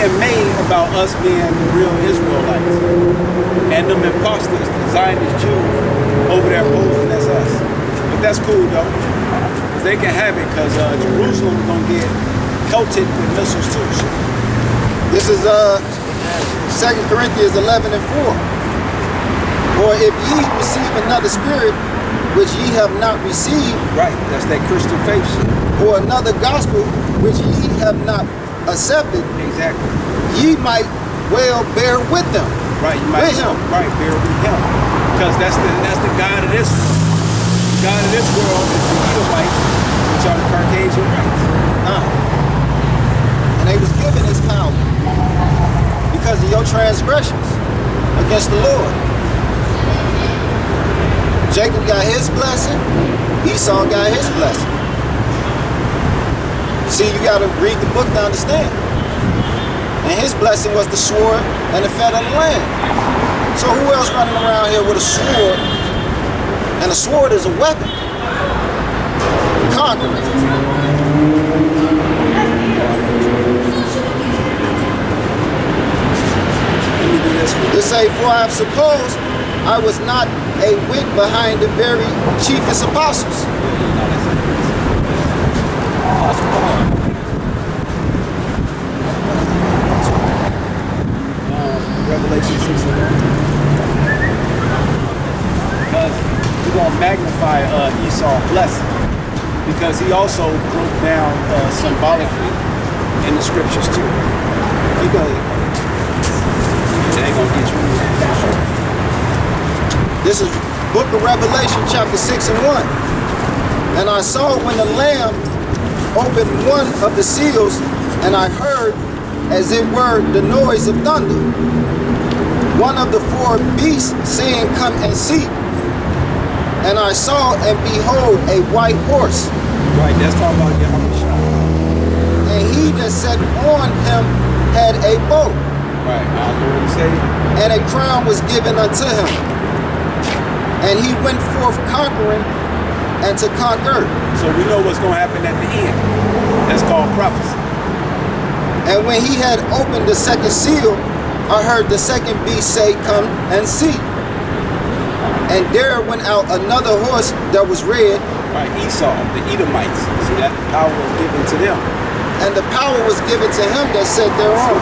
being made about us being the real Israelites and them imposters, the Zionist Jews over there posing as us. But that's cool though, because they can have it, because Jerusalem gonna get pelted with missiles too. This is 2 Corinthians 11 and 4. Or if ye receive another spirit which ye have not received, Right, that's that Christian faith shit. or another gospel which ye have not accepted, Exactly. ye might well bear with them. Right, you might With him. Right, bear with him. Because that's the God of this world. The God of this world is the Edomites, which are the Caucasian race. And they was given his power because of your transgressions against the Lord. Jacob got his blessing, Esau got his blessing. See, you got to read the book to understand. And his blessing was the sword and the fat of the land. So who else running around here with a sword? And a sword is a weapon. Conquering. This say, for I have supposed I was not a whit behind the very chiefest apostles. Revelation 6 and 1. Because we're going to magnify Esau's blessing. Because he also broke down symbolically in the scriptures too. Keep going. They ain't going to get you. This is Book of Revelation, chapter 6 and 1. And I saw when the Lamb opened one of the seals, and I heard, as it were, the noise of thunder. One of the four beasts saying, come and see. And I saw, and behold, a white horse. Right, that's talking about Yahushua. And he that sat on him had a bow. Right, our Lord and Savior. And a crown was given unto him. And he went forth conquering and to conquer. So we know what's going to happen at the end. That's called prophecy. And when he had opened the second seal, I heard the second beast say, come and see. And there went out another horse that was red. Right, Esau, the Edomites. See, that power was given to them. And the power was given to him that sat thereon.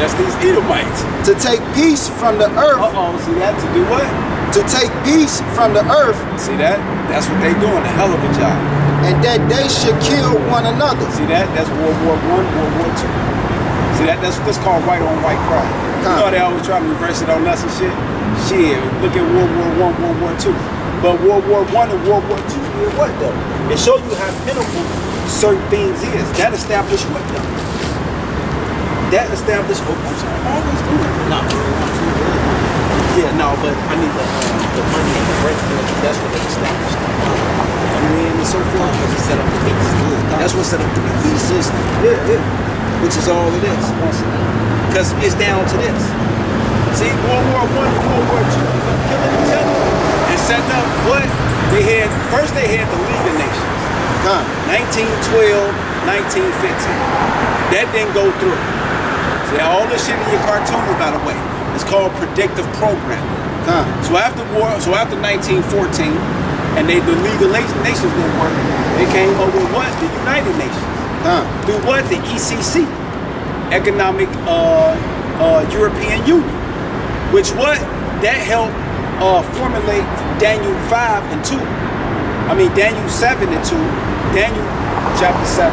That's these Edomites. To take peace from the earth. See that? To do what? To take peace from the earth. See that? That's what they doing, a hell of a job. And that they should kill one another. See that? That's World War I, World War II. See that? That's called white on white crime. You know they always try to reverse it on us and shit? Shit, look at World War I, World War II. But World War I and World War II did what though? It shows you how pitiful certain things is. That established what though? That established, oh, I'm sorry, I always do it. No, Yeah, no, but I need the money and the break. That's what they established. And so forth. because it set up the peace. That's what set up the peace. Peace system. Yeah. Which is all it is. Because it's down to this. See, World War I and World War II, killing each other. And setting up what? First they had the League of Nations. 1912, 1915. That didn't go through. See, all this shit in your cartoons, by the way, it's called predictive programming. So after 1914, and the League of Nations didn't work, they came up with what? The United Nations. Through what? The ECC, Economic European Union, which what? That helped formulate Daniel 5 and 2. I mean Daniel 7 and 2, Daniel chapter 7,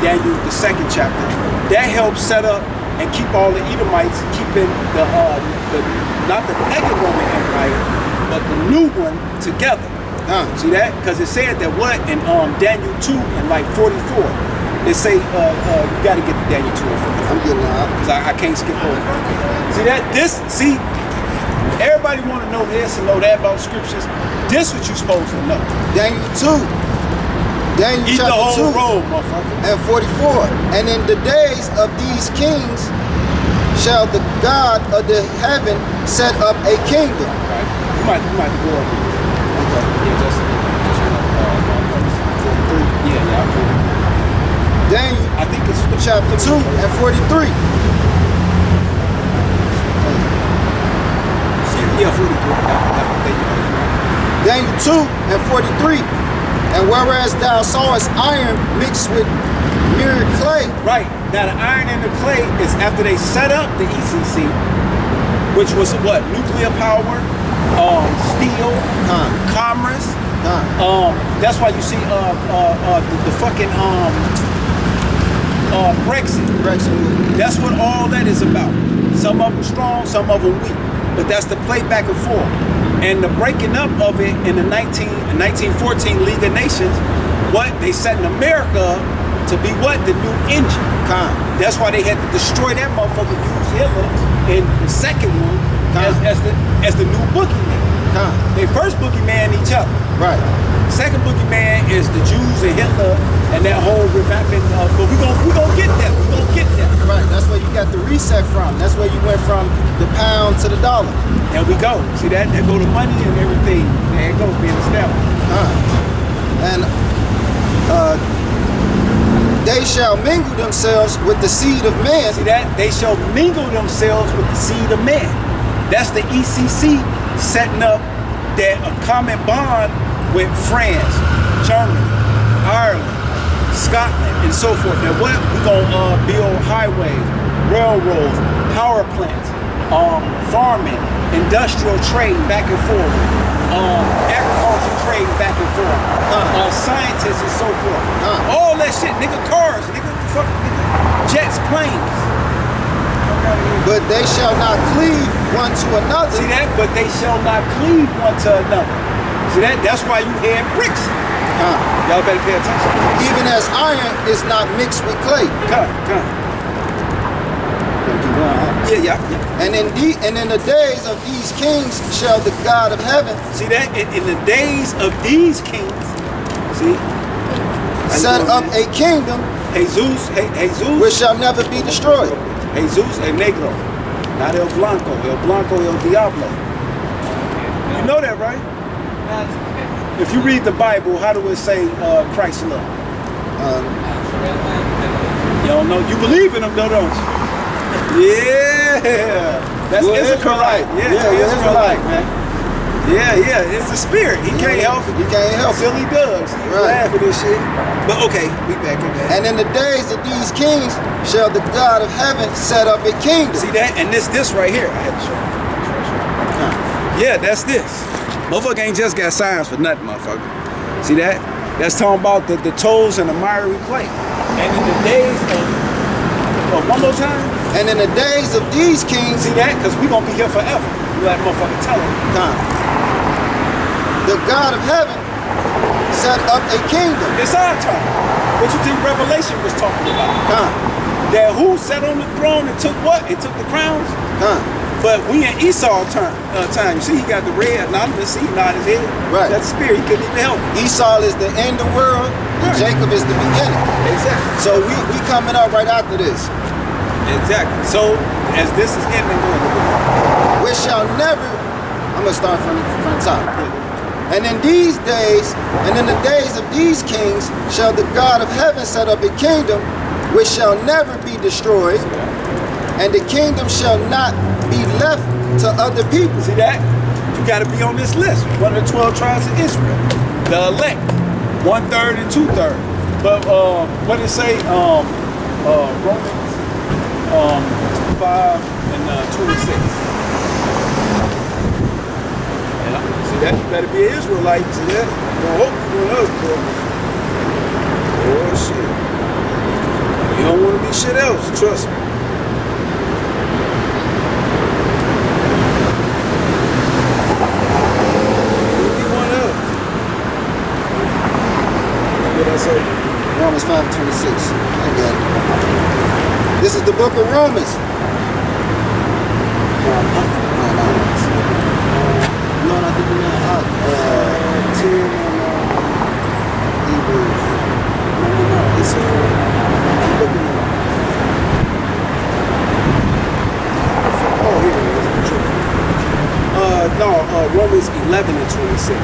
Daniel the second chapter. That helped set up and keep all the Edomites, keeping the not the pagan Roman Empire, but the new one together. See that? Because it said that what in Daniel 2 and like 44, they say you got to get to Daniel 2 and 44. I'm getting out. Because I can't skip over. See that? Everybody want to know this and know that about scriptures. This what you supposed to know. Daniel 2. Daniel Eat the chapter whole 2 roll, motherfucker. and 44. And in the days of these kings shall the God of the heaven set up a kingdom. Right. You might go over here. Okay. Yeah, just yeah, Daniel I think it's chapter 2 and 43. Yeah, 43. There you go. Daniel 2 and 43. And whereas thou sawest iron mixed with mirrored clay, Right. Now the iron and the clay is after they set up the ECC, which was what? Nuclear power, steel, commerce. That's why you see the fucking Brexit. That's what all that is about. Some of them strong, some of them weak. But that's the play back and forth. And the breaking up of it in the 1914 League of Nations, what they set in America to be what? The new engine. That's why they had to destroy that motherfucker, use Hitler in the second one as the new boogeyman. They first boogeyman each other. Right. Second boogeyman is the Jews and Hitler and that whole revamping. But we gonna get that. We gonna get that. Right. That's where you got the reset from. That's where you went from the pound to the dollar. There we go. See that? There go the money and everything. There it goes being established. And they shall mingle themselves with the seed of man. See that? They shall mingle themselves with the seed of man. That's the ECC setting up that a common bond with France, Germany, Ireland, Scotland, and so forth. Now what? We're gonna build highways, railroads, power plants, farming, industrial trade back and forth, agriculture trade back and forth, scientists and so forth. All that shit, nigga, cars, nigga, jets, planes. But they shall not cleave one to another. See that? But they shall not cleave one to another. See that? That's why you had bricks. Y'all better pay attention. Even as iron is not mixed with clay. Come. Yeah. And in the days of these kings shall the God of heaven. See that? In the days of these kings, see? Set up a kingdom Jesus, which shall never be destroyed. Jesus, El Negro. Not El Blanco, El Diablo. You know that, right? If you read the Bible, how do it say Christ's love? You don't know. You believe in him, though, don't you? Yeah. That's Israelite. Yeah, Israelite, man. Yeah. It's the spirit. He can't help it. He can't help it. Till he does. He's laughing and shit. But okay, we back. And in the days of these kings shall the God of heaven set up a kingdom. See that? And this right here. I had to show you. Yeah, that's this. Motherfucker ain't just got signs for nothing, motherfucker. See that? That's talking about the toes and the miry clay. And in the days of, one more time. And in the days of these kings. See that? Because we gonna be here forever. You let motherfucker tell him. The God of heaven set up a kingdom. It's our turn. What you think Revelation was talking about? That who sat on the throne and took what? It took the crowns? But we in Esau's time. You see, he got the red anonymous, he nodded his head. Right. That's the spirit, he couldn't even help. Esau is the end of the world, and Jacob is the beginning. Exactly. So we coming up right after this. Exactly. So as this is ending, which shall never, I'm gonna start from the top. And in these days, and in the days of these kings, shall the God of heaven set up a kingdom which shall never be destroyed, and the kingdom shall not be left to other people. See that? You got to be on this list. One of the 12 tribes of Israel, the elect, 1/3 and 2/3. But what did it say? Romans 5 and 26. See that? You better be an Israelite. See that? Don't hope you doing us, bro. Oh shit. You don't want to be shit else. Trust me. Romans 5:26. I got it. This is the book of Romans. No, I think we're not 10 and Hebrews. No. It's I'm looking at it. Oh, here it is. Romans 11 and 26.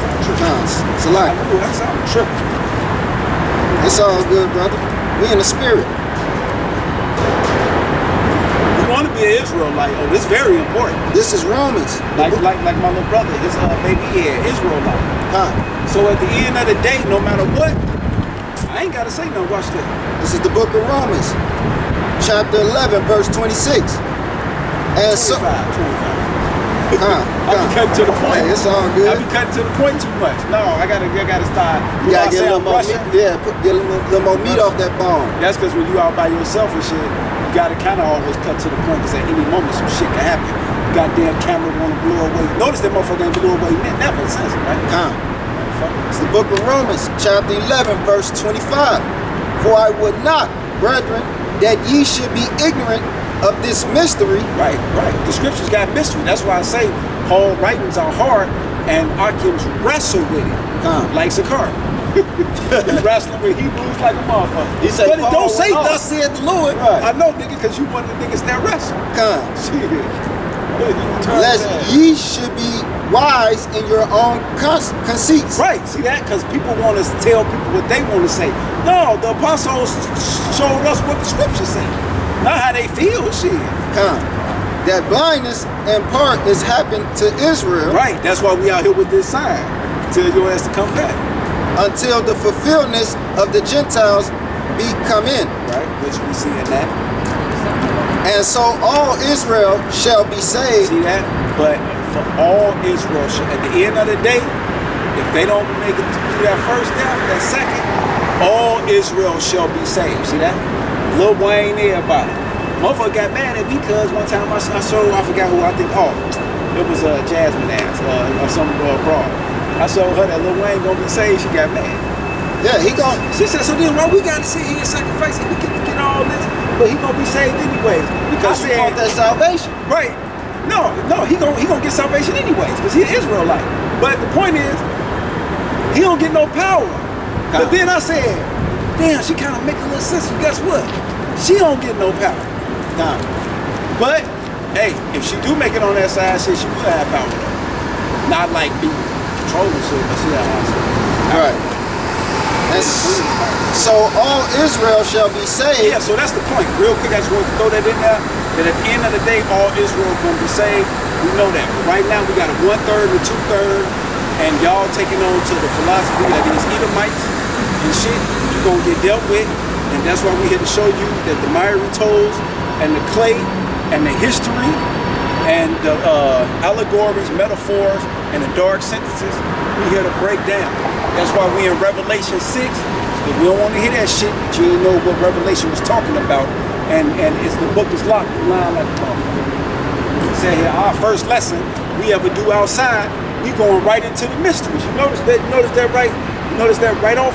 It's a lot. I'm tripping. It's all good, brother. We in the spirit. You want to be you're Israelite, oh, this is very important. This is Romans. Like my little brother, his baby here, Israelite. Huh. So at the end of the day, no matter what, I ain't gotta say no. Watch this. This is the book of Romans, chapter 11, verse 26. And 25, so, 25. I be huh. cutting to the point. Hey, it's all good. I be cutting to the point too much. No, I gotta start. You gotta get a little more Russian. meat. Yeah, get a little more meat off that bone. That's because when you out by yourself and shit, you gotta kind of always cut to the point because at any moment some shit can happen. Goddamn camera wanna blow away. Notice that motherfucker ain't blew away never since, right? Huh. It's the book of Romans, chapter 11, verse 25. For I would not, brethren, that ye should be ignorant of this mystery. Right. The scriptures got mystery. That's why I say Paul writings are hard and Archims wrestle with it. Like Sakar. He's wrestling with Hebrews like a motherfucker. He said, but it don't Paul say went thus said the Lord. Right. I know, nigga, because you one of the niggas that wrestle. Shit. Lest ye should be wise in your own conceits. Right, see that? Because people want to tell people what they want to say. No, the apostles showed us what the scriptures say, not how they feel. Shit. That blindness in part is happened to Israel. Right, that's why we out here with this sign. Tell your ass to come back. Until the fulfillment of the Gentiles be come in. Right, which we see in that. And so all Israel shall be saved. See that? But for all Israel, at the end of the day, if they don't make it through that first step, that second, all Israel shall be saved. See that? Lil Wayne, everybody. Motherfucker got mad at me because one time I showed, I forgot who I think, it was Jasmine ass or some broad. I showed her that Lil Wayne gonna be saved, she got mad. Yeah, he gon'. She said, so then why we gotta sit here and sacrifice him? We get all this, but he gonna be saved anyways. Because you want that salvation. Right. No, he gonna get salvation anyways, because he an Israelite. But the point is, he don't get no power. But then I said, damn, she kind of make a little sense. And guess what? She don't get no power. But hey, if she do make it on that side, shit, she will have power. Not like be controlling shit, but she have power. Right. And so all Israel shall be saved. Yeah, so that's the point. Real quick, I just want to throw that in there. That at the end of the day, all Israel going to be saved. We know that. But right now, we got a 1/3 and 2/3, and y'all taking on to the philosophy that these Edomites and shit, you're going to get dealt with. And that's why we're here to show you that the miry toes and the clay and the history and the allegories, metaphors, and the dark sentences, we're here to break down. That's why we in Revelation 6. If we don't want to hear that shit, but you didn't know what Revelation was talking about. And it's the book is locked, line like a motherfucker. He said here, our first lesson we ever do outside, we going right into the mysteries. You notice that right? You notice that right off?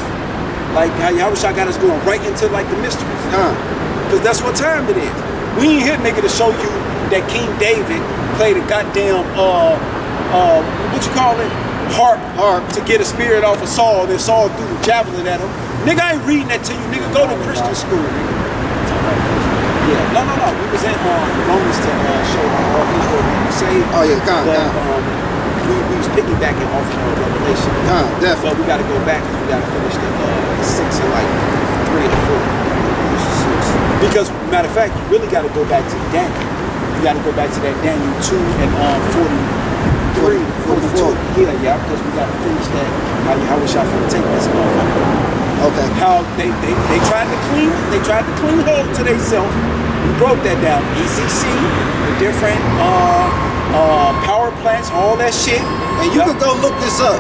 Like how Yahushua got us going right into like the mysteries. Because that's what time it is. We ain't here, nigga, to show you that King David played a goddamn what you call it? Harp to get a spirit off of Saul, then Saul threw the javelin at him. Nigga, I ain't reading that to you. Nigga, go to Christian school, nigga. Yeah, no. We was in Romans to show all Israel being saved. Oh yeah, we was piggybacking off of Revelation. Definitely. But we got to go back because we got to finish the 6 and like 3 or 4. Because matter of fact, you really got to go back to Daniel. You got to go back to that Daniel 2 and 43, 44. Yeah, because we got to finish that. How wish I could take this motherfucker. Okay. How they tried to clean hold to themselves. We broke that down. ECC, the different power plants, all that shit. And you can go look this up.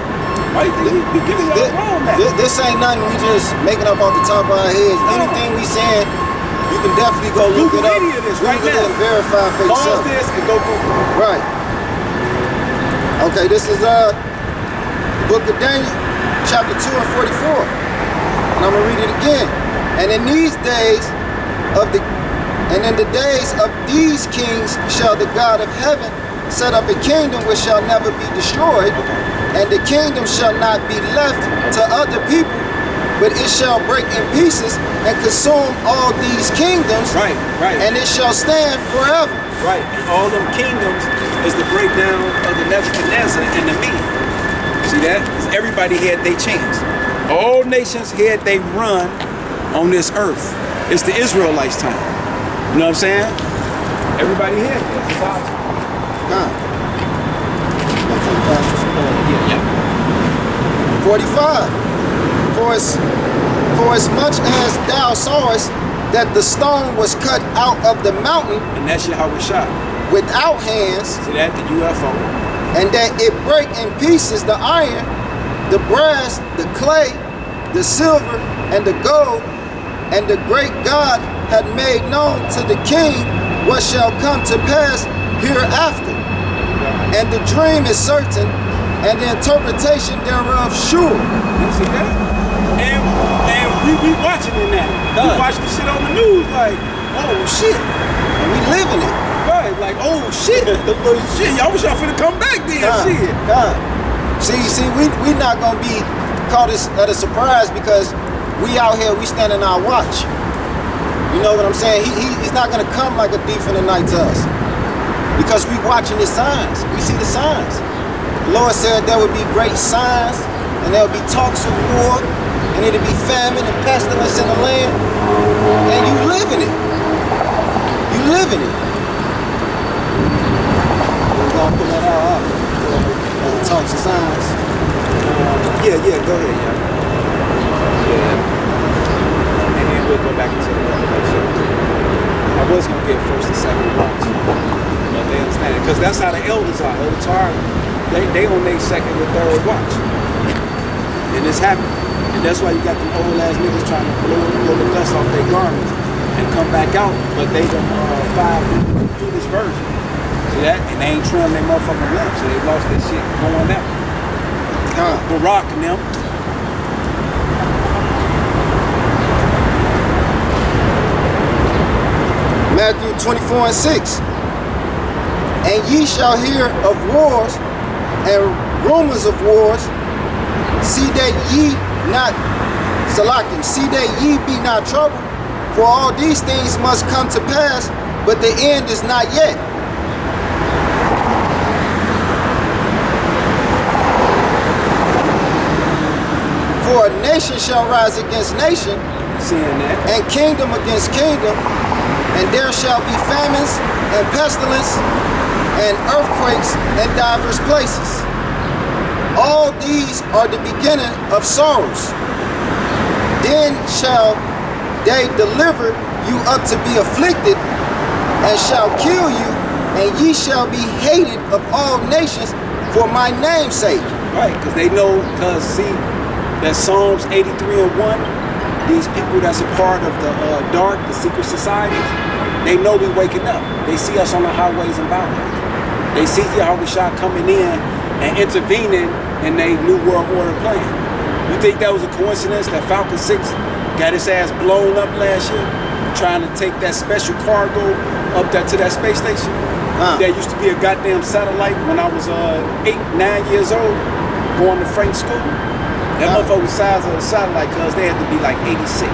Right, we giving y'all wrong now. This ain't nothing we just making up off the top of our heads. Anything we saying, you can definitely go look it up. This right now. And verify for yourself. Pause this and go Google it. Right. Okay, this is Book of Daniel, chapter 2 and 44. And I'm gonna read it again. And in the days of these kings shall the God of heaven set up a kingdom which shall never be destroyed, and the kingdom shall not be left to other people, but it shall break in pieces and consume all these kingdoms. Right. And it shall stand forever. Right. And all them kingdoms is the breakdown of the Nebuchadnezzar and the Medes. See that? Because everybody had their chance. All nations had they run on this earth. It's the Israelites' time. You know what I'm saying? Everybody here, yes, it's ours. Huh. Yeah. 45. For as much as thou sawest that the stone was cut out of the mountain And that's Yahweh Shah. without hands, See that? The UFO. and that it break in pieces the iron, the brass, the clay, the silver, and the gold, and the great God had made known to the king what shall come to pass hereafter. And the dream is certain, and the interpretation thereof sure. You see that? And we watching it now. We God. watching the shit on the news like, oh shit. And we living it. Right, like, oh shit. Shit, y'all wish y'all finna come back then. Shit. God. See, we not gonna be caught at a surprise because we out here, we standing our watch. You know what I'm saying? He's not gonna come like a thief in the night to us. Because we watching the signs. We see the signs. The Lord said there would be great signs, and there would be talks of war, and it'll be famine and pestilence in the land. And you living it. You living it. We're gonna pull that out. Talks and signs. Yeah, go ahead, yeah. And then we'll go back into the revelation. I was gonna get first and second watch. But they understand it. Because that's how the elders are. Elder Tar, they on their second or third watch. And it's happening. And that's why you got them old ass niggas trying to blow the dust off their garments and come back out, but they done through this version. See that? And they ain't trimmed their motherfucking lamp, so they lost their shit going out. Barack and them. Matthew 24:6. And ye shall hear of wars and rumors of wars. See that ye not Salakim, see that ye be not troubled, for all these things must come to pass, but the end is not yet. For a nation shall rise against nation, Seeing that. and kingdom against kingdom, and there shall be famines and pestilence and earthquakes in divers places. All these are the beginning of sorrows. Then shall they deliver you up to be afflicted, and shall kill you, and ye shall be hated of all nations for my name's sake. Right, because they know, because see, that Psalms 83 and 1, these people that's a part of the dark, the secret societies, they know we waking up. They see us on the highways and byways. They see Yahweh Shah coming in and intervening in their New World Order plan. You think that was a coincidence that Falcon 6 got his ass blown up last year, trying to take that special cargo up there to that space station? There used to be a goddamn satellite when I was 8, 9 years old, going to Frank school. That motherfucker was the size of a satellite, cause they had to be like 86.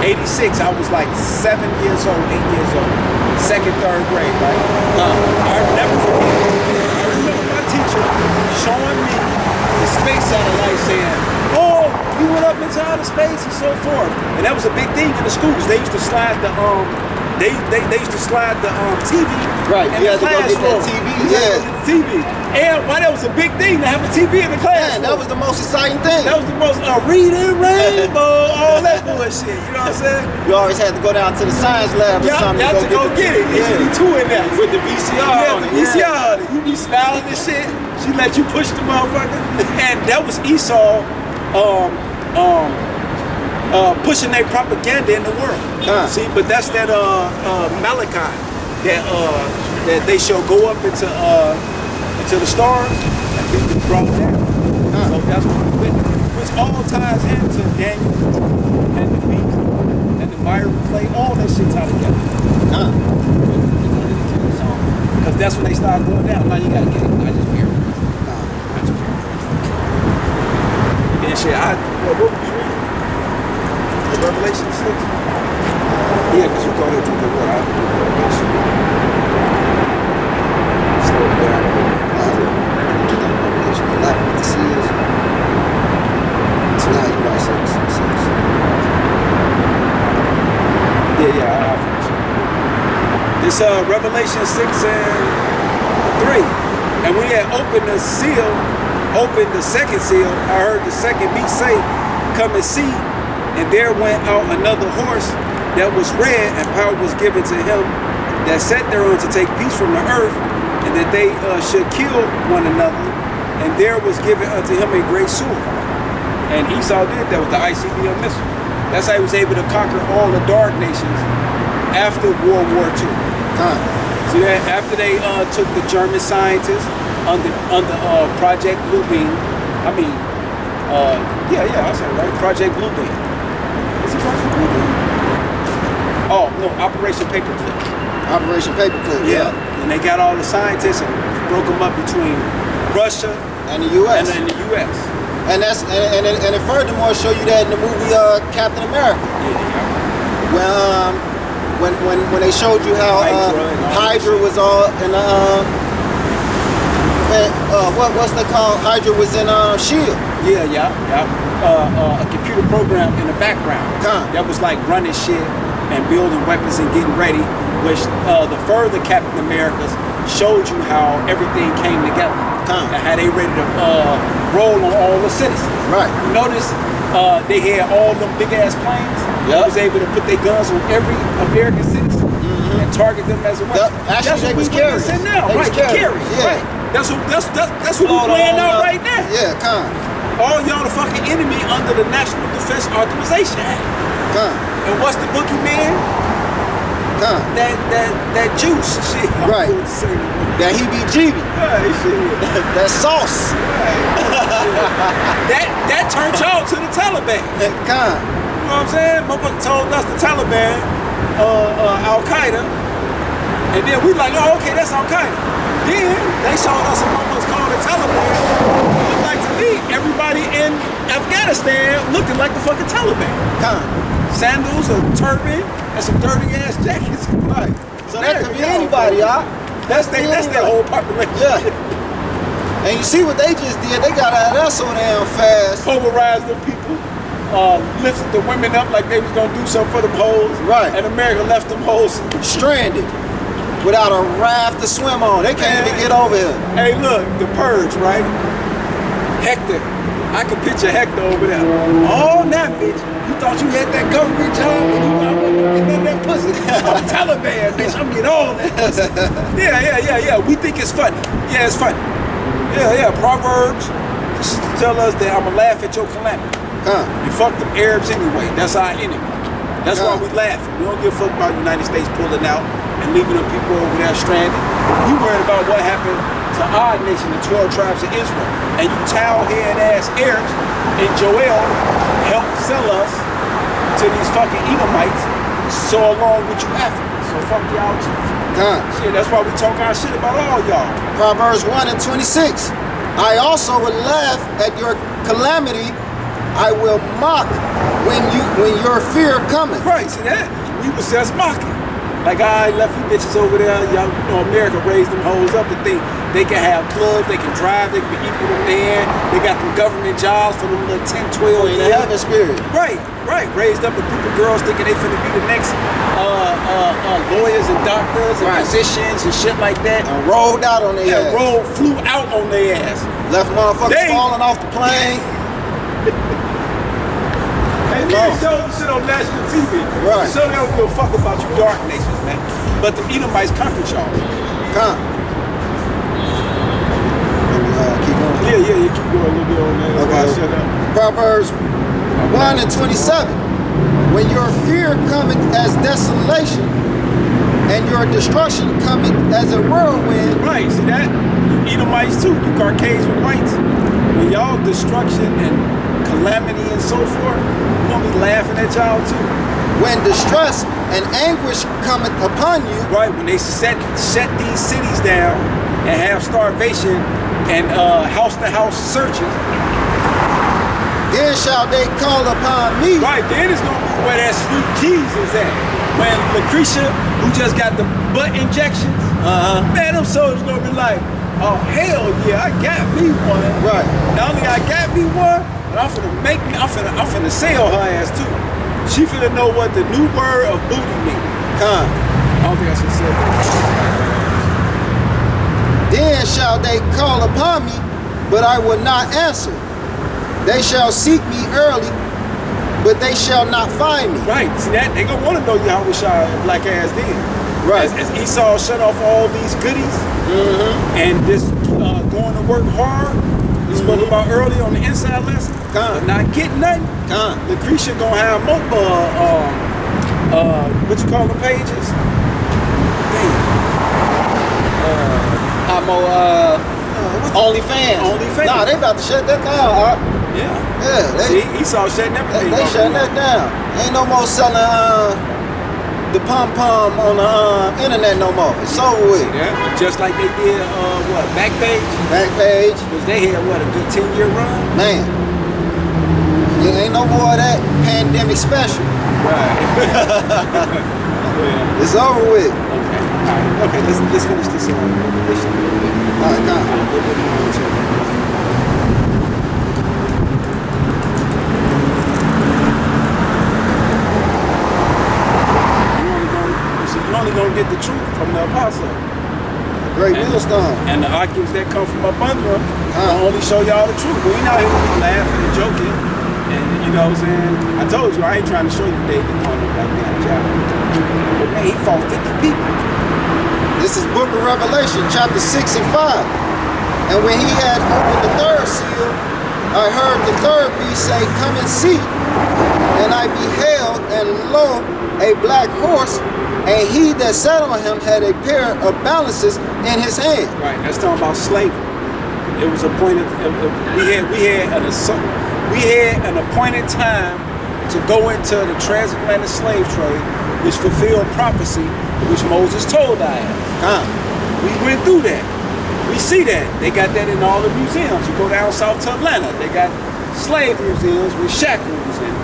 86, I was like 7 years old, 8 years old. Second, third grade, right? I never forget. I remember my teacher showing me the space satellite saying, oh, you went up into outer space and so forth. And that was a big thing in the schools. They used to slide the they used to slide the TV Right, in you the had to go get that classroom. TV, You had to go get the TV. And why that was a big thing to have a TV in the classroom. Man, that was the most exciting thing. That was the most reading rainbow, all that bullshit. You know what I'm saying? You always had to go down to the science lab or Yeah, something you have to go get it. There should be two in there. With the VCR Yeah, on the it. VCR. You be smiling and shit. She let you push the motherfucker. And that was Esau pushing their propaganda in the world. See, but that's that Malachi that they shall go up into the stars and be brought down. So that's what we witness. Which all ties into Daniel and the beast and the Myron play, all that shit tied together. Because that's when they start going down. Now you gotta get it. I just paraphrased. And shit, what was you reading? The Revelation 6? Yeah, because you go ahead and drink the water. I have to do Revelation. Slow it down a little bit. Revelation 11 with the seals. Tonight you got 6. Yeah, I'll finish it. This Revelation 6 and 3. And when he had opened the seal, opened the second seal, I heard the second beast say, come and see. And there went out another horse that was red, and power was given to him that sat thereon to take peace from the earth, and that they should kill one another. And there was given unto him a great sword. And Esau did that with the ICBM missile. That's how he was able to conquer all the dark nations after World War II. See that? After they took the German scientists under Project Bluebeam. I mean, I said it right. Project Bluebeam. Is it Project Bluebeam? Oh no, Operation Paperclip. Operation Paperclip. Yeah. And they got all the scientists and broke them up between Russia and the U.S. And the U.S. And that's and it furthermore show you that in the movie Captain America. Yeah. When they showed you how Hydra was all in what's they called? Hydra was in SHIELD. Yeah. A computer program in the background that was like running shit and building weapons and getting ready. Which the further Captain Americas showed you how everything came together and how they ready to roll on all the citizens. Right. You notice they had all them big ass planes. They was able to put their guns on every American citizen and target them as a weapon. Actually, they was carrying. Now, right? Carrying. Yeah. Right. That's what we're playing out right now. Yeah, all y'all the fucking enemy under the National Defense Authorization Act. And what's the boogeyman? That juice shit. Right. That heebie-jeebie. Right, shit. That sauce. Right. that turned y'all to the Taliban. You know what I'm saying? Motherfucker told us the Taliban, Al-Qaeda, and then we like, oh, okay, that's Al-Qaeda. Then they showed us some motherfuckers called the Taliban. Looked like to me, everybody in Afghanistan looking like the fucking Taliban. Sandals, a turban, and some dirty ass jackets. Right. So that could be anybody, y'all. That's their whole population. Yeah. And you see what they just did? They got out of that so damn fast. Pulverized the people, lifted the women up like they was gonna do something for them hoes. Right. And America left them hoes stranded without a raft to swim on. They can't even get over here. Hey, look, the Purge, right? Hector. I can picture Hector over there. Oh, now, bitch. You thought you had that government job when you were getting that pussy. I'm Taliban, bitch. I'm getting all that pussy. Yeah. We think it's funny. Yeah, it's funny. Yeah. Proverbs tell us that I'm going to laugh at your calamity. You fuck them Arabs anyway. That's our enemy. That's why we laughing. We don't give a fuck about the United States pulling out and leaving them people over there stranded. We worried about what happened to our nation, the 12 tribes of Israel. And you towel-head ass Arabs and Joel helped sell us to these fucking Edomites so along with you Africans. So fuck y'all too. Shit, that's why we talk our shit about all y'all. Proverbs 1 and 26. I also will laugh at your calamity. I will mock when your fear cometh. Right, see that? We was just mocking. Like, I left you bitches over there, y'all, you know, America raised them hoes up to think they can have clubs, they can drive, they can be equal to man, they got them government jobs for them little 10, 12 years. They have a spirit. Right. Raised up a group of girls thinking they finna be the next lawyers and doctors and physicians and shit like that. And rolled out on their ass. Flew out on their ass. Left motherfuckers falling off the plane. And then show the shit on national TV. Right. So they don't give a fuck about you dark nations, man. But the Edomites conquered y'all. Keep going. Yeah, you keep going a little bit on that. Okay. Shut up. Proverbs 1 and 27. When your fear cometh as desolation, and your destruction cometh as a whirlwind. Right, see that? You Edomites too, you Caucasian whites. When y'all destruction and calamity and so forth, we're gonna be laughing at y'all too. When distress and anguish cometh upon you. Right, when they shut these cities down and have starvation and house-to-house searches. Then shall they call upon me. Right, then it's gonna be where that sweet Jesus at. When Lucretia, who just got the butt injections, man, them soldiers gonna be like, oh hell yeah, I got me one. Right. Not only I got me one, but I'm finna sell her ass too. She finna know what the new word of booty means. don't think that's what it said. Then shall they call upon me, but I will not answer. They shall seek me early, but they shall not find me. Right. See that? They gonna want to know Yahweh Shai and black ass then. Right. As Esau shut off all these goodies and just going to work hard. We spoke about earlier on the inside lesson. But not getting nothing. Lucretia gonna have more what you call the pages? OnlyFans. OnlyFans. Nah, they about to shut that down. Yeah. They Esau shutting everything they off. shutting that down. Ain't no more selling the pom-pom on the internet no more. It's over with. Yeah. Just like they did Backpage. Backpage. Because they had a good 10-year run. Man. Ain't no more of that pandemic special. Right. Yeah. It's over with. Okay. All right. Okay. Let's finish this revelation a little bit. All right, come on. A little bit more into it. You're only gonna get the truth from the apostle. Great millstone. And the arguments that come from up under him will only show y'all the truth. We ain't out here laughing and joking. And you know what I'm saying? I told you, I ain't trying to show you David going up like that job. But man, he fought 50 people. This is Book of Revelation, chapter 6 and 5. And when he had opened the third seal, I heard the third beast say, "Come and see." And I beheld, and lo, a black horse, and he that sat on him had a pair of balances in his hand. Right, that's talking about slavery. It was appointed. We had an appointed time to go into the transatlantic slave trade, which fulfilled prophecy, which Moses told Diana. We went through that. We see that. They got that in all the museums. You go down south to Atlanta, they got slave museums with shackles and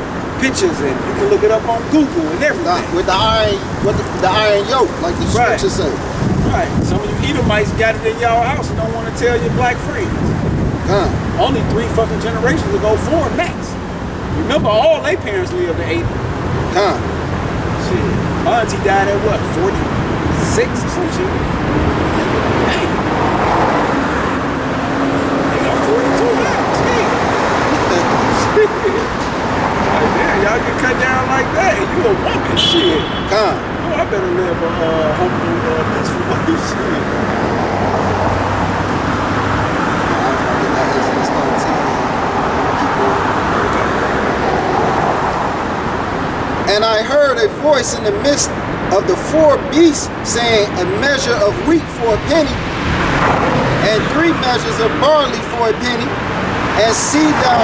pictures, and you can look it up on Google and everything. With the iron yoke, like the scripture say. Right. Some of you Edomites got it in y'all house and don't want to tell your black friends. Only 3 fucking generations ago, 4 max. Remember, all their parents lived to 80. Shit. My auntie died at what, 46 or some shit? Dang. They got 42 now. Shit. Like, damn, y'all get cut down like that, and you a woman. Shit. Oh, I better live a humble, peaceful life. Shit. And I heard a voice in the midst of the 4 beasts saying, "A measure of wheat for a penny, and 3 measures of barley for a penny, and see thou